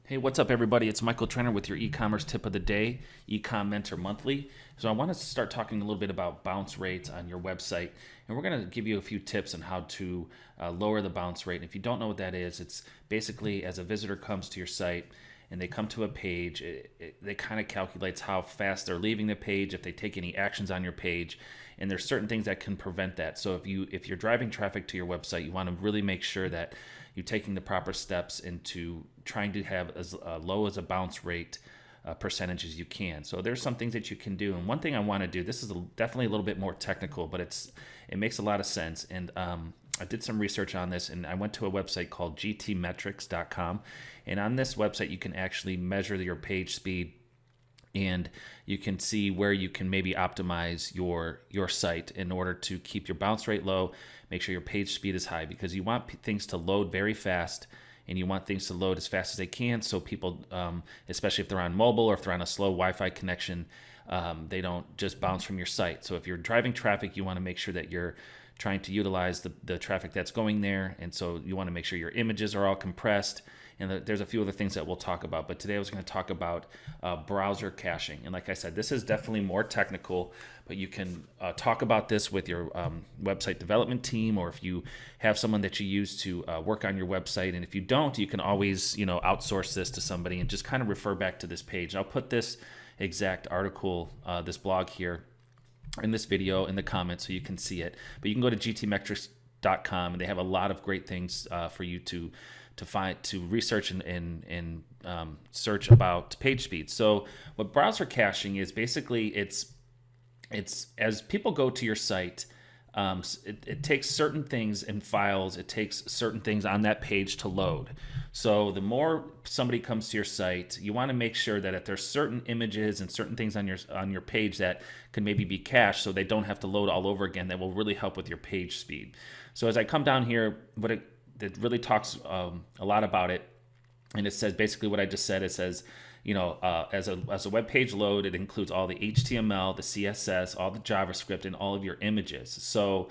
Hey, what's up, everybody? It's Michael Trenner with your e-commerce tip of the day, Ecom Mentor Monthly. So I want to start talking a little bit about bounce rates on your website, and we're going to give you a few tips on how to lower the bounce rate. And if you don't know what that is, it's basically as a visitor comes to your site and they come to a page, they kind of calculates how fast they're leaving the page, if they take any actions on your page, and there's certain things that can prevent that. So if you're driving traffic to your website, you want to really make sure that you're taking the proper steps into trying to have as low as a bounce rate percentage as you can. So there's some things that you can do, and one thing I want to do, this is definitely a little bit more technical, but it makes a lot of sense. And I did some research on this, and I went to a website called gtmetrics.com, and on this website you can actually measure your page speed, and you can see where you can maybe optimize your site in order to keep your bounce rate low, make sure your page speed is high, because you want things to load very fast, and you want things to load as fast as they can, so people, especially if they're on mobile or if they're on a slow Wi-Fi connection, they don't just bounce from your site. So if you're driving traffic, you want to make sure that you're trying to utilize the traffic that's going there, and so you want to make sure your images are all compressed. And there's a few other things that we'll talk about, but today I was going to talk about browser caching. And like I said, this is definitely more technical, but you can talk about this with your website development team, or if you have someone that you use to work on your website. And if you don't, you can always outsource this to somebody and just kind of refer back to this page. I'll put this exact article, this blog here, in this video in the comments so you can see it. But you can go to gtmetrics.com, and they have a lot of great things for you to find, to research and search about page speed. So what browser caching is, basically it's as people go to your site, it takes certain things in files, it takes certain things on that page to load. So the more somebody comes to your site, you want to make sure that if there's certain images and certain things on your page that can maybe be cached, so they don't have to load all over again, that will really help with your page speed. So as I come down here, it really talks a lot about it, and it says basically what I just said. It says, as a web page load, it includes all the HTML, the CSS, all the JavaScript, and all of your images. So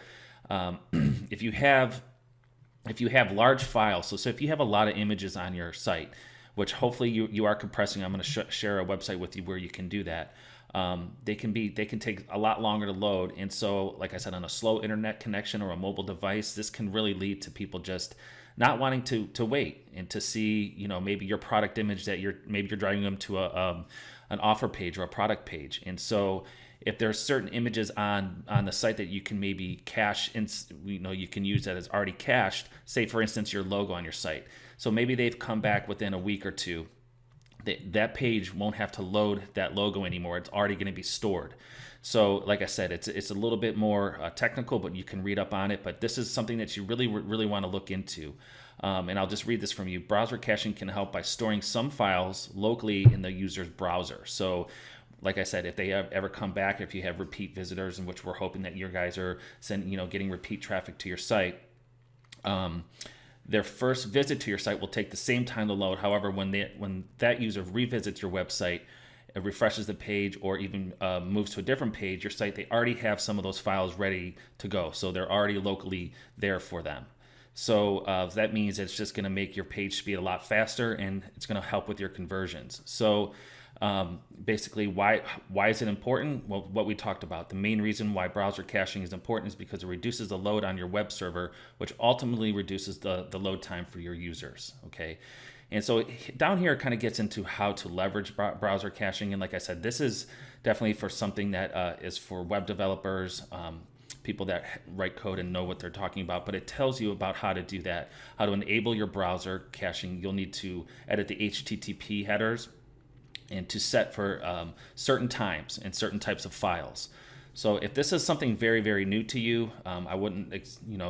if you have large files, so if you have a lot of images on your site, which hopefully you are compressing, I'm going to share a website with you where you can do that. They can take a lot longer to load, and so, like I said, on a slow internet connection or a mobile device, this can really lead to people just not wanting to wait and to see, maybe your product image that you're driving them to an offer page or a product page. And so if there's certain images on the site that you can maybe cache, you can use that as already cached, say for instance your logo on your site. So maybe they've come back within a week or two. That page won't have to load that logo anymore. It's already going to be stored. So like I said, it's a little bit more technical, but you can read up on it. But this is something that you really want to look into. And I'll just read this from you. Browser caching can help by storing some files locally in the user's browser. So like I said, if they ever come back, if you have repeat visitors, in which we're hoping that your guys are getting repeat traffic to your site, their first visit to your site will take the same time to load. However, when that user revisits your website, refreshes the page, or even moves to a different page, your site, they already have some of those files ready to go. So they're already locally there for them. So that means it's just going to make your page speed a lot faster, and it's going to help with your conversions. So basically, why is it important? Well, what we talked about, the main reason why browser caching is important is because it reduces the load on your web server, which ultimately reduces the load time for your users. Okay. And so down here it kind of gets into how to leverage browser caching. And like I said, this is definitely for something that is for web developers, people that write code and know what they're talking about. But it tells you about how to do that, how to enable your browser caching. You'll need to edit the HTTP headers and to set for certain times and certain types of files. So if this is something very new to you, I wouldn't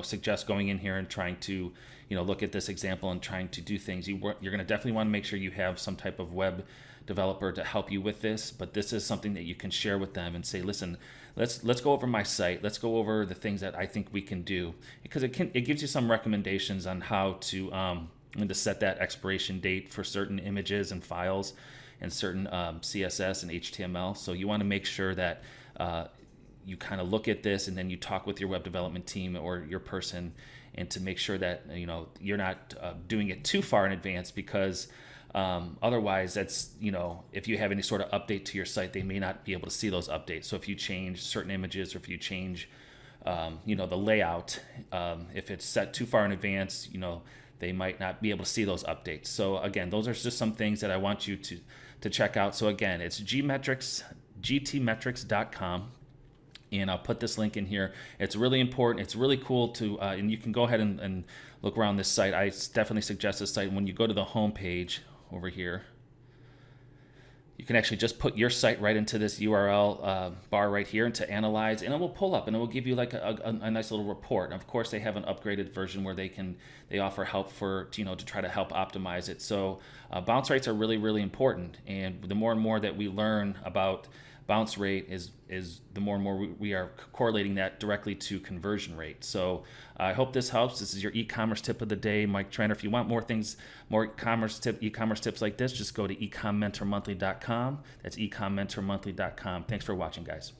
suggest going in here and trying to look at this example and trying to do things. You're going to definitely want to make sure you have some type of web developer to help you with this, but this is something that you can share with them and say, listen, let's go over my site, let's go over the things that I think we can do, because it gives you some recommendations on how to set that expiration date for certain images and files and certain CSS and HTML. So you want to make sure that you kind of look at this, and then you talk with your web development team or your person, and to make sure that you're not doing it too far in advance, because Otherwise, that's, if you have any sort of update to your site, they may not be able to see those updates. So if you change certain images, or if you change, the layout, if it's set too far in advance, they might not be able to see those updates. So again, those are just some things that I want you to check out. So again, it's gtmetrics.com. And I'll put this link in here. It's really important. It's really cool to, and you can go ahead and look around this site. I definitely suggest this site. When you go to the home page over here, you can actually just put your site right into this URL bar right here and to analyze, and it will pull up and it will give you like a nice little report. And of course, they have an upgraded version where they offer help to try to help optimize it. So bounce rates are really, really important. And the more and more that we learn about bounce rate is the more and more we are correlating that directly to conversion rate. So I hope this helps. This is your e-commerce tip of the day, Mike Trainer. If you want more e-commerce tips like this, just go to ecommentormonthly.com. That's ecommentormonthly.com. Thanks for watching, guys.